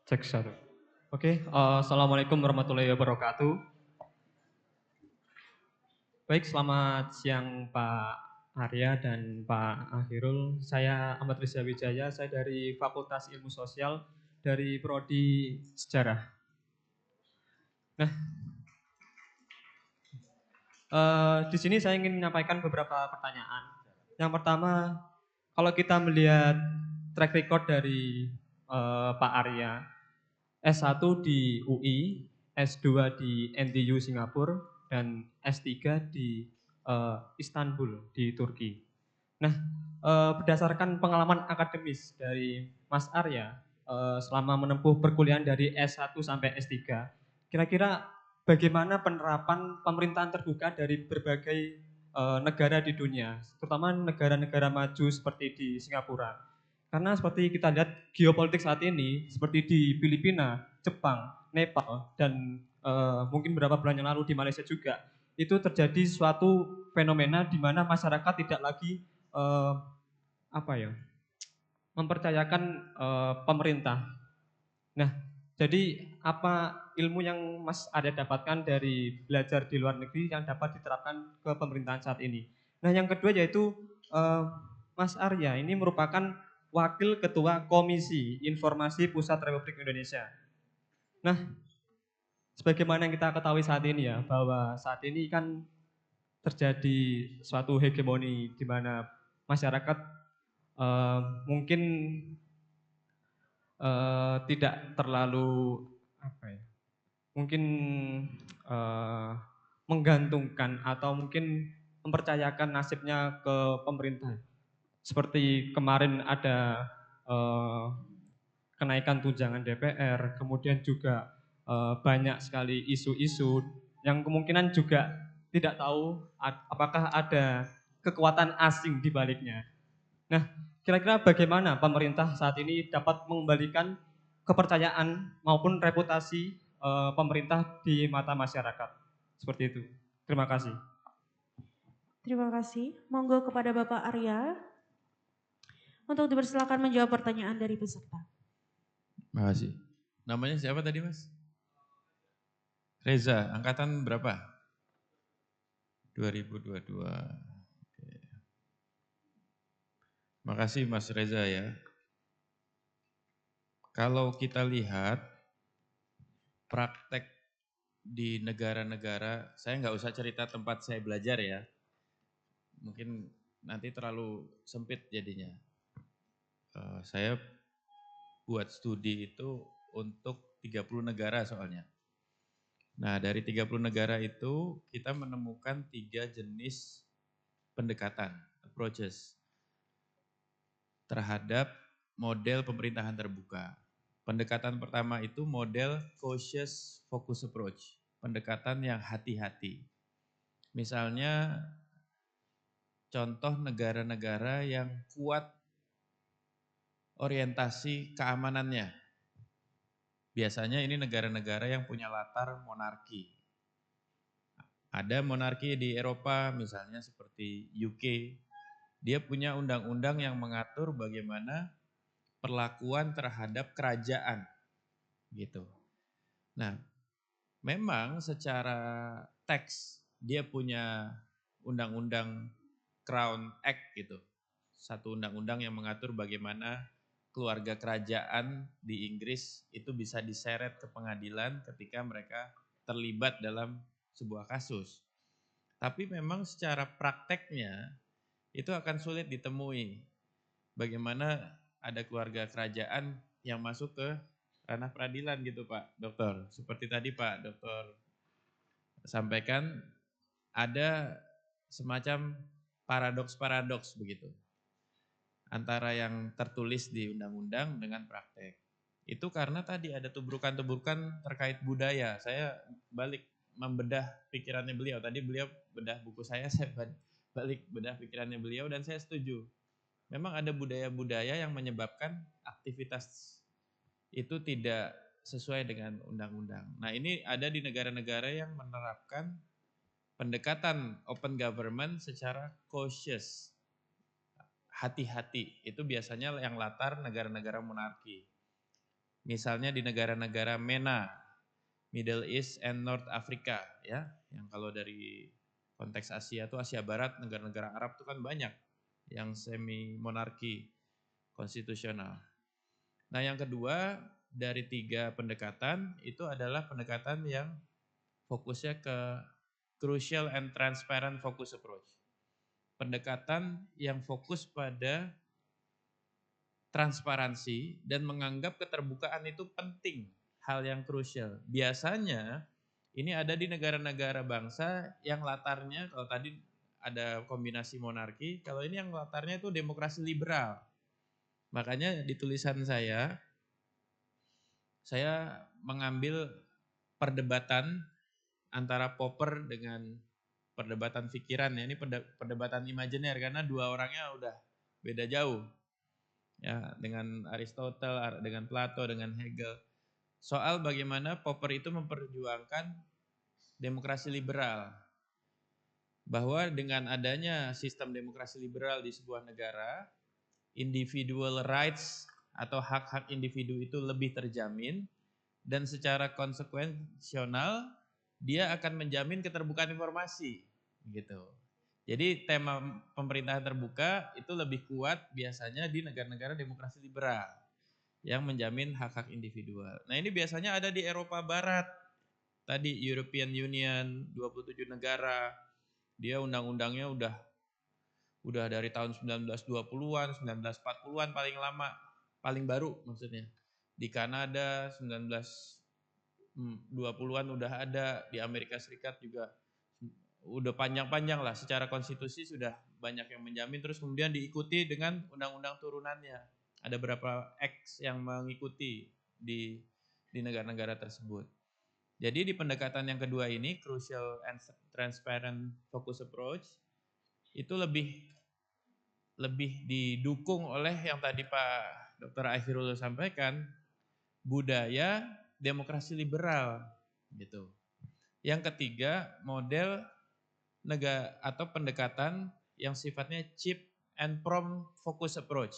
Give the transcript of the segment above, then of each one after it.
Cek satu. Oke, assalamualaikum warahmatullahi wabarakatuh. Baik, selamat siang Pak Arya dan Pak Akhirul. Saya Ahmad Rizal Wijaya, saya dari Fakultas Ilmu Sosial dari Prodi Sejarah. Nah, di sini saya ingin menyampaikan beberapa pertanyaan. Yang pertama, kalau kita melihat track record dari Pak Arya, S1 di UI, S2 di NTU Singapura, dan S3 di Istanbul di Turki. Nah, berdasarkan pengalaman akademis dari Mas Arya selama menempuh perkuliahan dari S1 sampai S3, kira-kira bagaimana penerapan pemerintahan terbuka dari berbagai negara di dunia, terutama negara-negara maju seperti di Singapura. Karena seperti kita lihat geopolitik saat ini, seperti di Filipina, Jepang, Nepal, dan mungkin beberapa bulan yang lalu di Malaysia juga, itu terjadi suatu fenomena di mana masyarakat tidak lagi eh, apa ya, mempercayakan pemerintah. Nah, jadi apa ilmu yang Mas ada dapatkan dari belajar di luar negeri yang dapat diterapkan ke pemerintahan saat ini? Nah, yang kedua yaitu eh, Mas Arya ini merupakan Wakil Ketua Komisi Informasi Pusat Republik Indonesia. Nah, sebagaimana yang kita ketahui saat ini ya, bahwa saat ini kan terjadi suatu hegemoni di mana masyarakat mungkin tidak terlalu apa ya, mungkin eh, menggantungkan atau mungkin mempercayakan nasibnya ke pemerintah. Seperti kemarin ada eh, kenaikan tunjangan DPR, kemudian juga banyak sekali isu-isu yang kemungkinan juga tidak tahu apakah ada kekuatan asing di baliknya. Nah, kira-kira bagaimana pemerintah saat ini dapat mengembalikan kepercayaan maupun reputasi pemerintah di mata masyarakat? Seperti itu. Terima kasih. Terima kasih. Monggo kepada Bapak Arya untuk dipersilakan menjawab pertanyaan dari peserta. Makasih. Namanya siapa tadi Mas? Reza, angkatan berapa? 2022. Oke. Makasih Mas Reza ya. Kalau kita lihat praktek di negara-negara, saya nggak usah cerita tempat saya belajar ya. Mungkin nanti terlalu sempit jadinya. Saya buat studi itu untuk 30 negara soalnya. Nah, dari 30 negara itu kita menemukan 3 jenis pendekatan, approaches terhadap model pemerintahan terbuka. Pendekatan pertama itu model cautious focus approach, pendekatan yang hati-hati. Misalnya contoh negara-negara yang kuat orientasi keamanannya. Biasanya ini negara-negara yang punya latar monarki. Ada monarki di Eropa misalnya seperti UK, dia punya undang-undang yang mengatur bagaimana perlakuan terhadap kerajaan gitu. Nah, memang secara teks dia punya undang-undang Crown Act gitu. Satu undang-undang yang mengatur bagaimana keluarga kerajaan di Inggris itu bisa diseret ke pengadilan ketika mereka terlibat dalam sebuah kasus. Tapi memang secara prakteknya itu akan sulit ditemui. Bagaimana ada keluarga kerajaan yang masuk ke ranah peradilan gitu Pak Dokter. Seperti tadi Pak Dokter sampaikan ada semacam paradoks-paradoks begitu. Antara yang tertulis di undang-undang dengan praktek. Itu karena tadi ada tubrukan-tubrukan terkait budaya. Saya balik membedah pikirannya beliau. Tadi beliau bedah buku saya balik bedah pikirannya beliau dan saya setuju. Memang ada budaya-budaya yang menyebabkan aktivitas itu tidak sesuai dengan undang-undang. Nah, ini ada di negara-negara yang menerapkan pendekatan open government secara cautious, hati-hati. Itu biasanya yang latar negara-negara monarki. Misalnya di negara-negara MENA, Middle East and North Africa, ya, yang kalau dari konteks Asia itu Asia Barat, negara-negara Arab itu kan banyak yang semi monarki konstitusional. Nah, yang kedua dari 3 pendekatan itu adalah pendekatan yang fokusnya ke crucial and transparent focus approach. Pendekatan yang fokus pada transparansi dan menganggap keterbukaan itu penting, hal yang krusial. Biasanya ini ada di negara-negara bangsa yang latarnya, kalau tadi ada kombinasi monarki, kalau ini yang latarnya itu demokrasi liberal. Makanya di tulisan saya mengambil perdebatan antara Popper dengan perdebatan pikiran, ya ini perdebatan imajiner karena dua orangnya udah beda jauh. Ya, dengan Aristotle, dengan Plato, dengan Hegel. Soal bagaimana Popper itu memperjuangkan demokrasi liberal. Bahwa dengan adanya sistem demokrasi liberal di sebuah negara, individual rights atau hak-hak individu itu lebih terjamin dan secara konsekuensional dia akan menjamin keterbukaan informasi gitu. Jadi tema pemerintahan terbuka itu lebih kuat biasanya di negara-negara demokrasi liberal yang menjamin hak-hak individual. Nah, ini biasanya ada di Eropa Barat. Tadi European Union 27 negara. Dia undang-undangnya udah dari tahun 1920-an, 1940-an paling lama, paling baru maksudnya. Di Kanada 1920-an udah ada, di Amerika Serikat juga udah panjang-panjang lah, secara konstitusi sudah banyak yang menjamin, terus kemudian diikuti dengan undang-undang turunannya. Ada beberapa acts yang mengikuti di negara-negara tersebut. Jadi di pendekatan yang kedua ini, crucial and transparent focus approach, itu lebih didukung oleh yang tadi Pak Dr. Akhirul sampaikan, budaya demokrasi liberal gitu. Yang ketiga, model negara atau pendekatan yang sifatnya chip and prompt focus approach.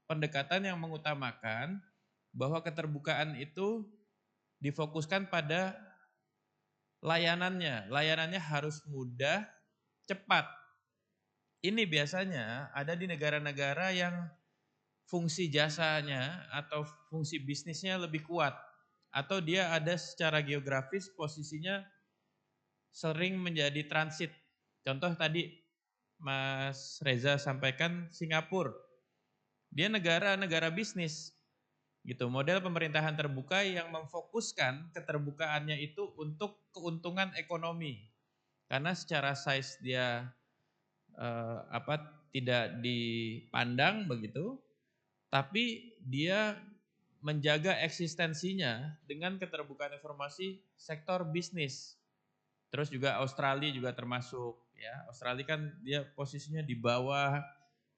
Pendekatan yang mengutamakan bahwa keterbukaan itu difokuskan pada layanannya. Layanannya harus mudah, cepat. Ini biasanya ada di negara-negara yang fungsi jasanya atau fungsi bisnisnya lebih kuat. Atau dia ada secara geografis posisinya sering menjadi transit. Contoh tadi Mas Reza sampaikan Singapura. Dia negara bisnis. Gitu, model pemerintahan terbuka yang memfokuskan keterbukaannya itu untuk keuntungan ekonomi. Karena secara size dia tidak dipandang begitu, tapi dia menjaga eksistensinya dengan keterbukaan informasi sektor bisnis. Terus juga Australia juga termasuk, ya. Australia kan dia posisinya di bawah,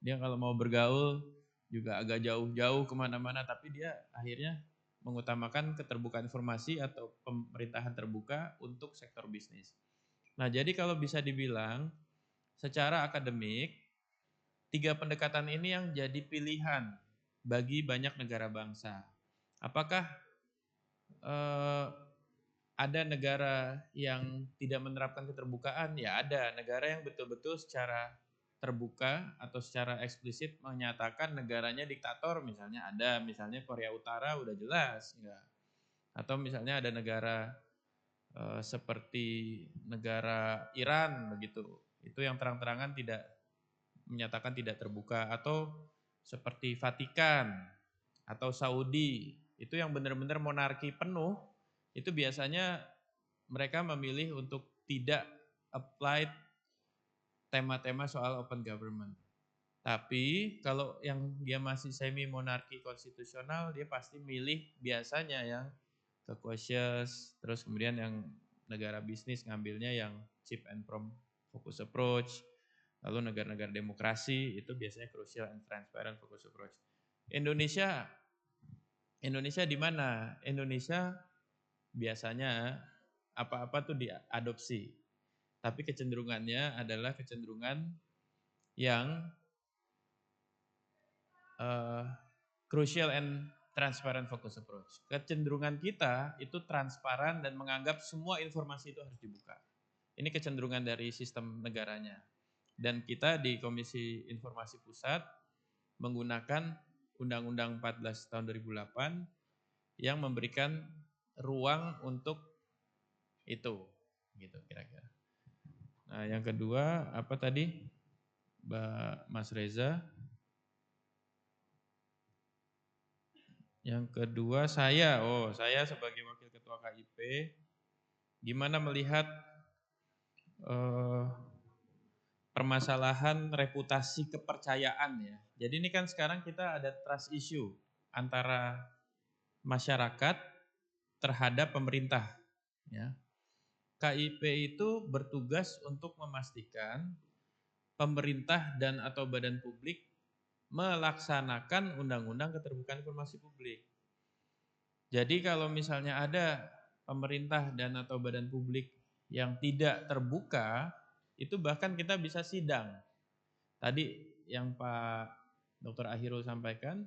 dia kalau mau bergaul juga agak jauh-jauh kemana-mana, tapi dia akhirnya mengutamakan keterbukaan informasi atau pemerintahan terbuka untuk sektor bisnis. Nah, jadi kalau bisa dibilang secara akademik, 3 pendekatan ini yang jadi pilihan bagi banyak negara bangsa. Apakah ada negara yang tidak menerapkan keterbukaan? Ya ada, negara yang betul-betul secara terbuka atau secara eksplisit menyatakan negaranya diktator, misalnya ada, misalnya Korea Utara udah jelas enggak. Atau misalnya ada negara seperti negara Iran begitu. Itu yang terang-terangan tidak menyatakan tidak terbuka, atau seperti Vatikan atau Saudi, itu yang benar-benar monarki penuh, itu biasanya mereka memilih untuk tidak apply tema-tema soal open government. Tapi kalau yang dia masih semi monarki konstitusional, dia pasti milih biasanya yang ke cautious, terus kemudian yang negara bisnis ngambilnya yang chip and prompt focus approach. Lalu negara-negara demokrasi itu biasanya crucial and transparent focus approach. Indonesia di mana? Indonesia biasanya apa-apa tuh diadopsi. Tapi kecenderungannya adalah kecenderungan yang crucial and Transparent focus approach. Kecenderungan kita itu transparan dan menganggap semua informasi itu harus dibuka. Ini kecenderungan dari sistem negaranya. Dan kita di Komisi Informasi Pusat menggunakan Undang-Undang 14 tahun 2008 yang memberikan ruang untuk itu, gitu kira-kira. Nah, yang kedua apa tadi, Mas Reza? Yang kedua saya sebagai Wakil Ketua KIP, gimana melihat permasalahan reputasi kepercayaan ya. Jadi ini kan sekarang kita ada trust issue antara masyarakat terhadap pemerintah. Ya. KIP itu bertugas untuk memastikan pemerintah dan atau badan publik melaksanakan Undang-Undang Keterbukaan Informasi Publik. Jadi kalau misalnya ada pemerintah dan atau badan publik yang tidak terbuka, itu bahkan kita bisa sidang. Tadi yang Pak Dr. Ahirul sampaikan,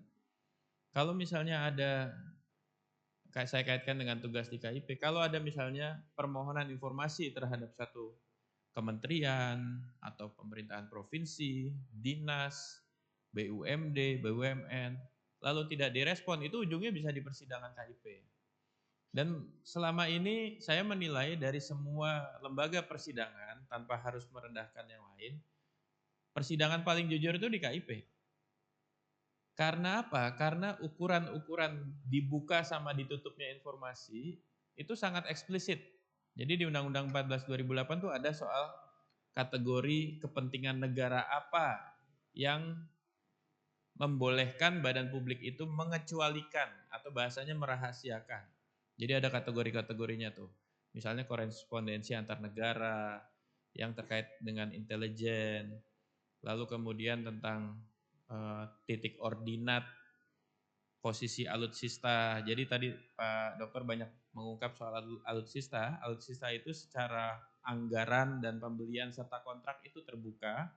kalau misalnya ada, saya kaitkan dengan tugas di KIP, kalau ada misalnya permohonan informasi terhadap satu kementerian atau pemerintahan provinsi, dinas, BUMD, BUMN, lalu tidak direspon, itu ujungnya bisa di persidangan KIP. Dan selama ini saya menilai dari semua lembaga persidangan, tanpa harus merendahkan yang lain, persidangan paling jujur itu di KIP. Karena apa? Karena ukuran-ukuran dibuka sama ditutupnya informasi itu sangat eksplisit. Jadi di Undang-Undang 14 2008 tuh ada soal kategori kepentingan negara apa yang membolehkan badan publik itu mengecualikan atau bahasanya merahasiakan. Jadi ada kategori-kategorinya tuh. Misalnya korespondensi antar negara yang terkait dengan intelijen, lalu kemudian tentang titik ordinat, posisi alutsista. Jadi tadi Pak Dokter banyak mengungkap soal alutsista. Alutsista itu secara anggaran dan pembelian serta kontrak itu terbuka.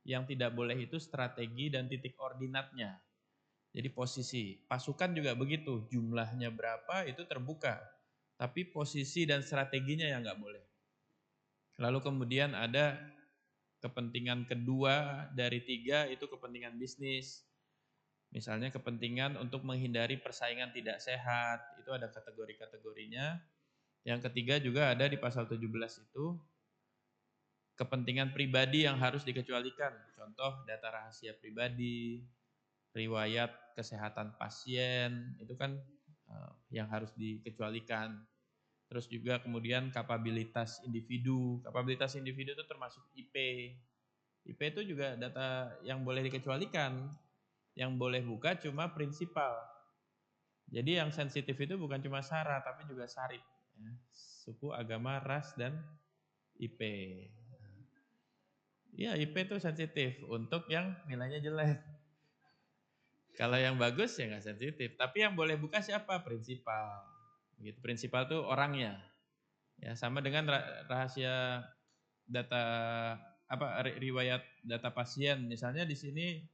Yang tidak boleh itu strategi dan titik ordinatnya. Jadi posisi, pasukan juga begitu, jumlahnya berapa itu terbuka. Tapi posisi dan strateginya yang nggak boleh. Lalu kemudian ada kepentingan kedua dari 3 itu kepentingan bisnis. Misalnya kepentingan untuk menghindari persaingan tidak sehat, itu ada kategori-kategorinya. Yang ketiga juga ada di pasal 17 itu, kepentingan pribadi yang harus dikecualikan. Contoh data rahasia pribadi, riwayat kesehatan pasien, itu kan yang harus dikecualikan. Terus juga kemudian kapabilitas individu. Kapabilitas individu itu termasuk IP. IP itu juga data yang boleh dikecualikan. Yang boleh buka cuma prinsipal. Jadi yang sensitif itu bukan cuma SARA, tapi juga SARIP. Ya. Suku, agama, ras, dan IP. Ya, IP itu sensitif untuk yang nilainya jelek. Kalau yang bagus ya nggak sensitif. Tapi yang boleh buka siapa? Prinsipal. Gitu. Prinsipal itu orangnya. Ya, sama dengan rahasia data riwayat data pasien. Misalnya di sini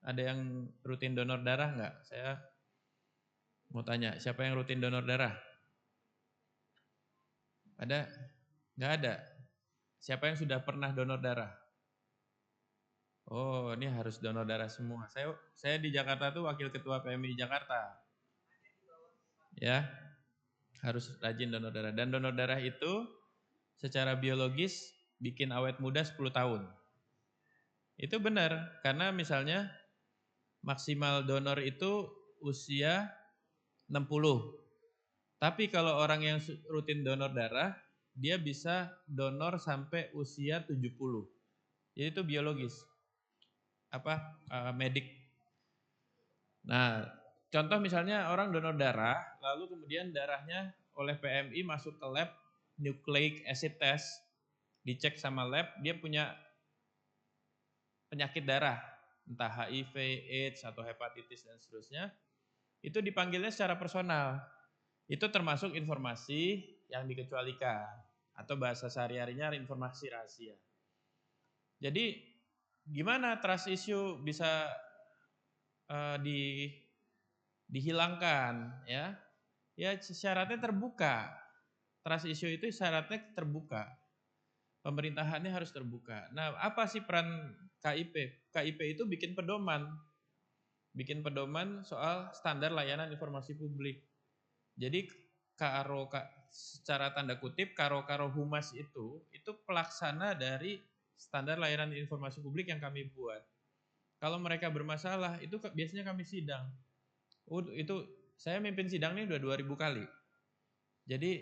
ada yang rutin donor darah nggak? Saya mau tanya, siapa yang rutin donor darah? Ada? Nggak ada. Siapa yang sudah pernah donor darah? Oh, ini harus donor darah semua. Saya di Jakarta tuh wakil ketua PMI di Jakarta. Ya, harus rajin donor darah. Dan donor darah itu secara biologis bikin awet muda 10 tahun. Itu benar, karena misalnya maksimal donor itu usia 60. Tapi kalau orang yang rutin donor darah, dia bisa donor sampai usia 70. Jadi itu biologis. Medik. Nah, contoh misalnya orang donor darah, lalu kemudian darahnya oleh PMI masuk ke lab nucleic acid test, dicek sama lab, dia punya penyakit darah, entah HIV, AIDS, atau hepatitis dan seterusnya, itu dipanggilnya secara personal. Itu termasuk informasi yang dikecualikan, atau bahasa sehari-harinya informasi rahasia. Jadi gimana trust issue bisa dihilangkan, ya. Ya syaratnya terbuka. Trust issue itu syaratnya terbuka. Pemerintahannya harus terbuka. Nah, apa sih peran KIP? KIP itu bikin pedoman. Bikin pedoman soal standar layanan informasi publik. Jadi secara tanda kutip karo humas itu pelaksana dari standar layanan informasi publik yang kami buat. Kalau mereka bermasalah itu biasanya kami sidang. Itu saya mimpin sidang ini udah 2000 kali. Jadi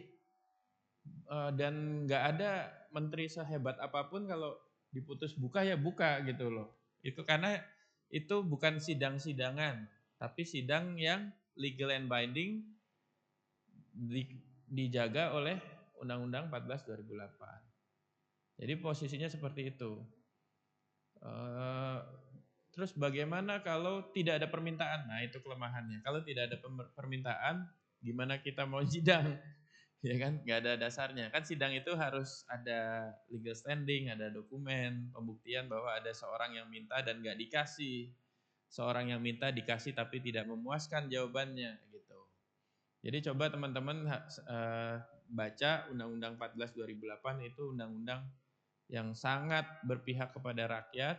dan nggak ada menteri sehebat apapun kalau diputus buka ya buka gitu loh. Itu karena itu bukan sidang-sidangan, tapi sidang yang legal and binding dijaga oleh Undang-Undang 14 2008. Jadi posisinya seperti itu. Terus bagaimana kalau tidak ada permintaan? Nah itu kelemahannya. Kalau tidak ada permintaan, gimana kita mau sidang? Ya kan, nggak ada dasarnya. Kan sidang itu harus ada legal standing, ada dokumen, pembuktian bahwa ada seorang yang minta dan nggak dikasih. Seorang yang minta dikasih tapi tidak memuaskan jawabannya gitu. Jadi coba teman-teman baca Undang-Undang 14 2008 itu undang-undang yang sangat berpihak kepada rakyat,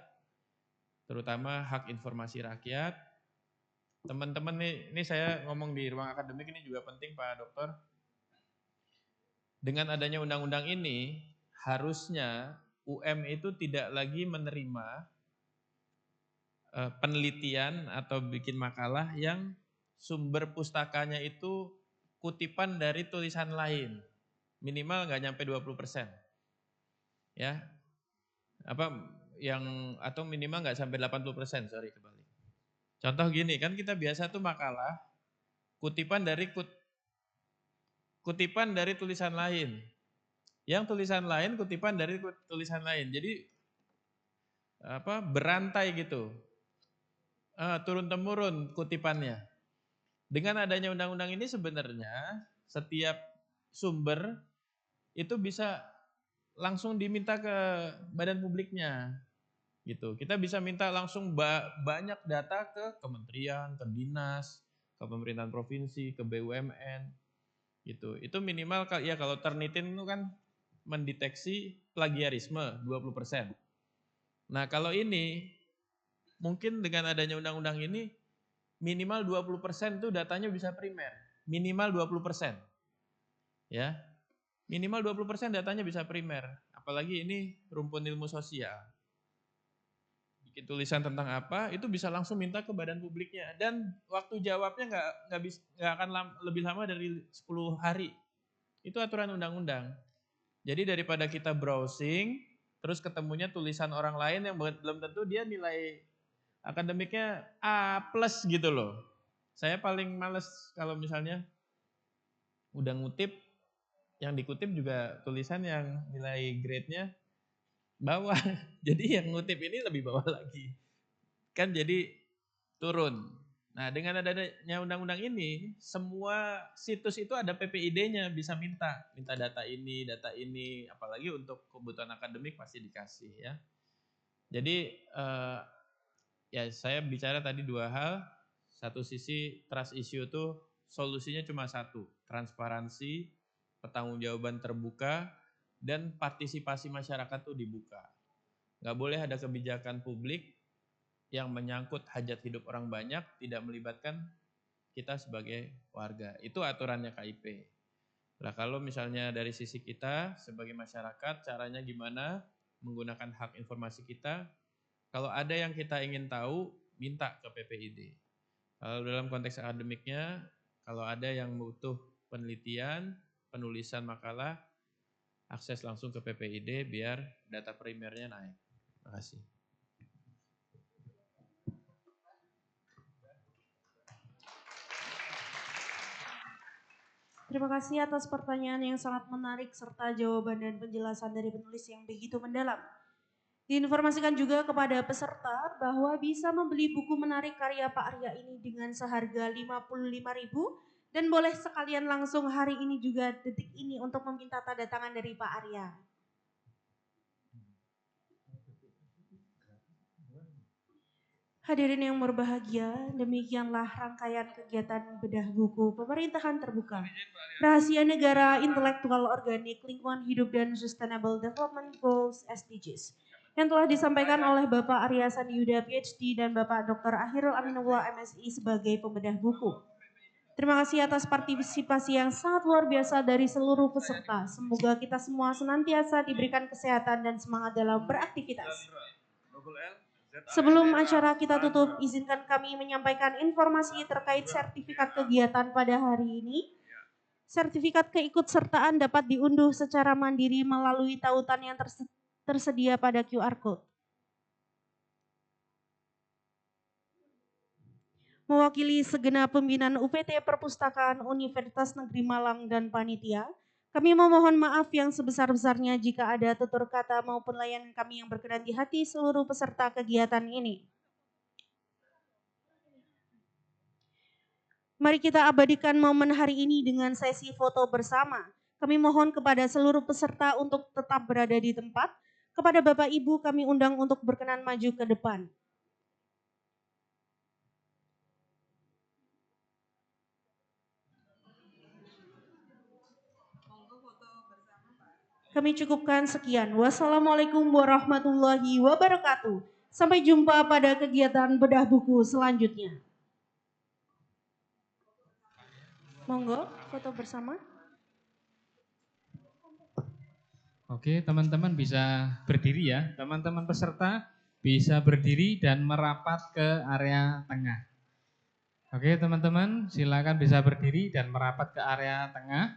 terutama hak informasi rakyat. Teman-teman ini saya ngomong di ruang akademik ini juga penting Pak Dokter. Dengan adanya undang-undang ini, harusnya UM itu tidak lagi menerima penelitian atau bikin makalah yang sumber pustakanya itu kutipan dari tulisan lain. Minimal nggak nyampe 20%. Ya. Atau minimal nggak sampai 80%, sorry kebalik. Contoh gini, kan kita biasa tuh makalah kutipan dari tulisan lain. Yang tulisan lain kutipan dari tulisan lain. Jadi berantai gitu. Turun temurun kutipannya. Dengan adanya undang-undang ini sebenarnya setiap sumber itu bisa langsung diminta ke badan publiknya. Gitu. Kita bisa minta langsung banyak data ke kementerian, ke dinas, ke pemerintahan provinsi, ke BUMN. Gitu. Itu minimal ya kalau Turnitin itu kan mendeteksi plagiarisme 20%. Nah, kalau ini mungkin dengan adanya undang-undang ini minimal 20% itu datanya bisa primer. Minimal 20%. Ya. Minimal 20% datanya bisa primer. Apalagi ini rumpun ilmu sosial. Bikin tulisan tentang apa, itu bisa langsung minta ke badan publiknya. Dan waktu jawabnya nggak akan lebih lama dari 10 hari. Itu aturan undang-undang. Jadi daripada kita browsing, terus ketemunya tulisan orang lain yang belum tentu dia nilai akademiknya A+ gitu loh. Saya paling males kalau misalnya udah ngutip, yang dikutip juga tulisan yang nilai grade-nya bawah. Jadi yang ngutip ini lebih bawah lagi. Kan jadi turun. Nah dengan adanya undang-undang ini, semua situs itu ada PPID-nya, bisa minta data ini, apalagi untuk kebutuhan akademik pasti dikasih ya. Jadi ya saya bicara tadi dua hal. Satu sisi trust issue itu solusinya cuma satu, transparansi, pertanggungjawaban terbuka, dan partisipasi masyarakat itu dibuka. Nggak boleh ada kebijakan publik yang menyangkut hajat hidup orang banyak, tidak melibatkan kita sebagai warga. Itu aturannya KIP. Nah kalau misalnya dari sisi kita sebagai masyarakat, caranya gimana menggunakan hak informasi kita, kalau ada yang kita ingin tahu, minta ke PPID. Kalau dalam konteks akademiknya, kalau ada yang butuh penelitian, penulisan makalah, akses langsung ke PPID biar data primernya naik. Terima kasih. Terima kasih atas pertanyaan yang sangat menarik serta jawaban dan penjelasan dari penulis yang begitu mendalam. Diinformasikan juga kepada peserta bahwa bisa membeli buku menarik karya Pak Arya ini dengan seharga Rp55.000 dan boleh sekalian langsung hari ini juga detik ini untuk meminta tanda tangan dari Pak Arya. Hadirin yang berbahagia, demikianlah rangkaian kegiatan bedah buku pemerintahan terbuka, rahasia negara, intelektual organik, lingkungan hidup dan Sustainable Development Goals SDGs yang telah disampaikan oleh Bapak Arya Sandi Yuda PhD dan Bapak Dr. Ahirul Aminullah MSI sebagai pembedah buku. Terima kasih atas partisipasi yang sangat luar biasa dari seluruh peserta. Semoga kita semua senantiasa diberikan kesehatan dan semangat dalam beraktivitas. Sebelum acara kita tutup, izinkan kami menyampaikan informasi terkait sertifikat kegiatan pada hari ini. Sertifikat keikutsertaan dapat diunduh secara mandiri melalui tautan yang tersedia pada QR Code. Mewakili segenap pimpinan UPT Perpustakaan Universitas Negeri Malang dan panitia, kami memohon maaf yang sebesar-besarnya jika ada tutur kata maupun layanan kami yang berkenan di hati seluruh peserta kegiatan ini. Mari kita abadikan momen hari ini dengan sesi foto bersama. Kami mohon kepada seluruh peserta untuk tetap berada di tempat. Kepada Bapak Ibu kami undang untuk berkenan maju ke depan. Kami cukupkan sekian. Wassalamualaikum warahmatullahi wabarakatuh. Sampai jumpa pada kegiatan bedah buku selanjutnya. Monggo, foto bersama. Oke, teman-teman bisa berdiri ya. Teman-teman peserta bisa berdiri dan merapat ke area tengah. Oke, teman-teman silakan bisa berdiri dan merapat ke area tengah.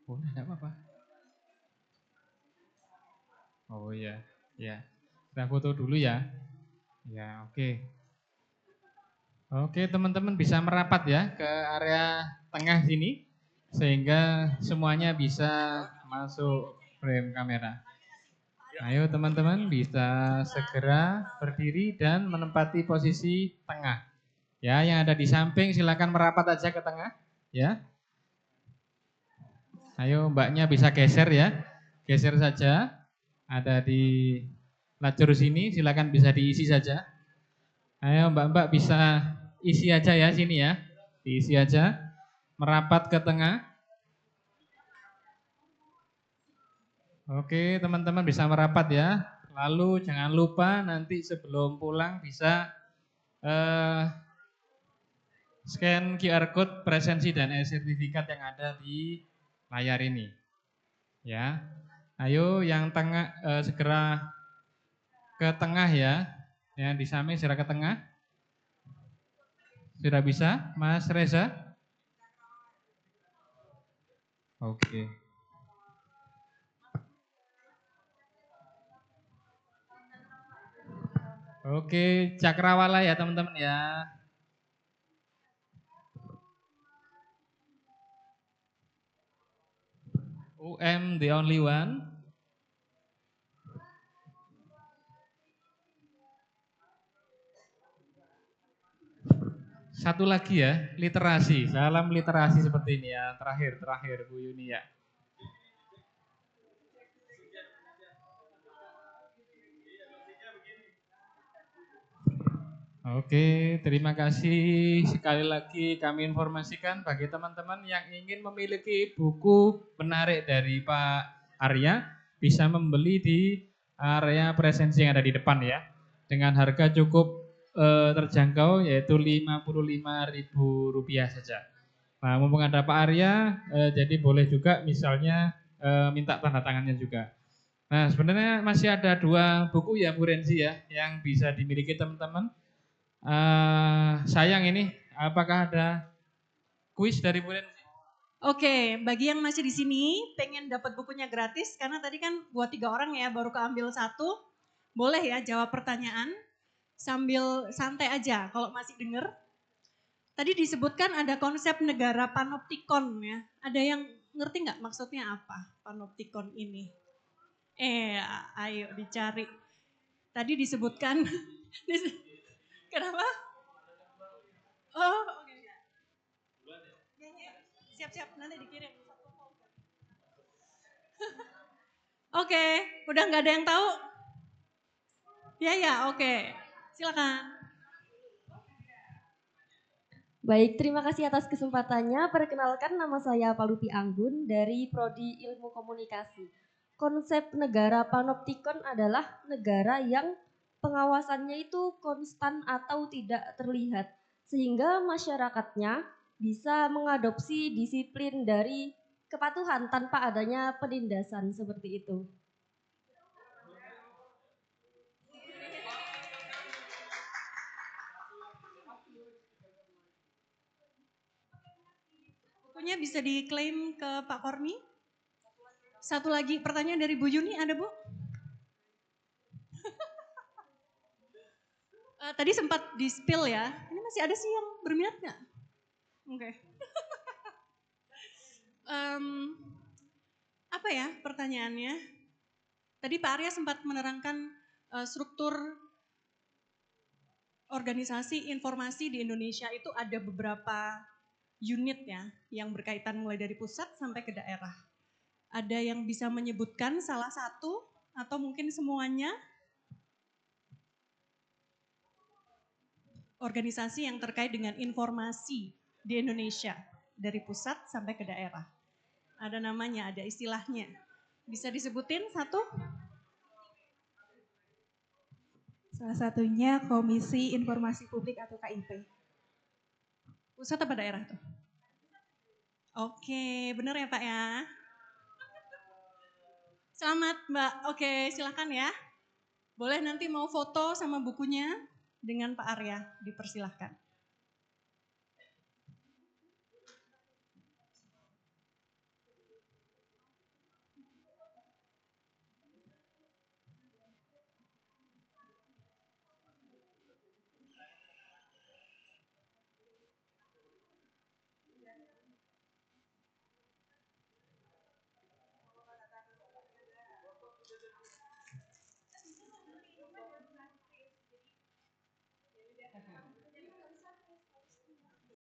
Boleh, enggak apa-apa. Oh iya, ya. Kita foto dulu ya. Ya, oke. Oke, teman-teman bisa merapat ya ke area tengah sini sehingga semuanya bisa masuk frame kamera. Ayo teman-teman bisa segera berdiri dan menempati posisi tengah. Ya, yang ada di samping silakan merapat aja ke tengah, ya. Ayo mbaknya bisa geser ya. Geser saja. Ada di lajur sini, silakan bisa diisi saja. Ayo mbak-mbak bisa isi aja ya sini ya. Diisi aja. Merapat ke tengah. Oke, teman-teman bisa merapat ya. Lalu jangan lupa nanti sebelum pulang bisa scan QR code presensi dan e-sertifikat yang ada di layar ini. Ya. Ayo yang tengah segera ke tengah ya. Yang di samping segera ke tengah. Sudah bisa, Mas Reza? Oke. Oke, cakrawala ya teman-teman ya. The only one. Satu lagi ya, literasi. Salam literasi seperti ini ya. Terakhir Bu Yuni ya. Oke, terima kasih. Sekali lagi kami informasikan bagi teman-teman yang ingin memiliki buku menarik dari Pak Arya, bisa membeli di area presensi yang ada di depan ya. Dengan harga cukup terjangkau yaitu Rp55.000 saja. Nah, mumpung ada Pak Arya, jadi boleh juga misalnya minta tanda tangannya juga. Nah, sebenarnya masih ada 2 buku ya Bu Renzi ya, yang bisa dimiliki teman-teman. Sayang ini, apakah ada kuis dari Bu Renzi? Oke, bagi yang masih di sini pengen dapat bukunya gratis karena tadi kan buat 3 orang ya baru keambil 1, boleh ya jawab pertanyaan sambil santai aja kalau masih denger. Tadi disebutkan ada konsep negara panoptikon ya. Ada yang ngerti nggak maksudnya apa panoptikon ini? Ayo dicari. Tadi disebutkan, kenapa? Oh, oke. Siap-siap nanti dikirim. Oke, udah nggak ada yang tahu? Ya, oke. Silakan. Baik, terima kasih atas kesempatannya. Perkenalkan, nama saya Palupi Anggun dari Prodi Ilmu Komunikasi. Konsep negara panoptikon adalah negara yang pengawasannya itu konstan atau tidak terlihat, sehingga masyarakatnya bisa mengadopsi disiplin dari kepatuhan tanpa adanya penindasan seperti itu. Bukunya bisa diklaim ke Pak Korni. Satu lagi pertanyaan dari Bu Yuni, ada Bu? Tadi sempat di-spill ya. Ini masih ada sih yang berminat nggak? Oke. Apa ya pertanyaannya? Tadi Pak Arya sempat menerangkan struktur organisasi informasi di Indonesia itu ada beberapa unit ya, yang berkaitan mulai dari pusat sampai ke daerah. Ada yang bisa menyebutkan salah satu atau mungkin semuanya? Organisasi yang terkait dengan informasi di Indonesia dari pusat sampai ke daerah. Ada namanya, ada istilahnya. Bisa disebutin satu? Salah satunya Komisi Informasi Publik atau KIP. Pusat apa daerah tuh? Oke, benar ya Pak ya? Selamat Mbak, oke silakan ya. Boleh nanti mau foto sama bukunya dengan Pak Arya, dipersilahkan.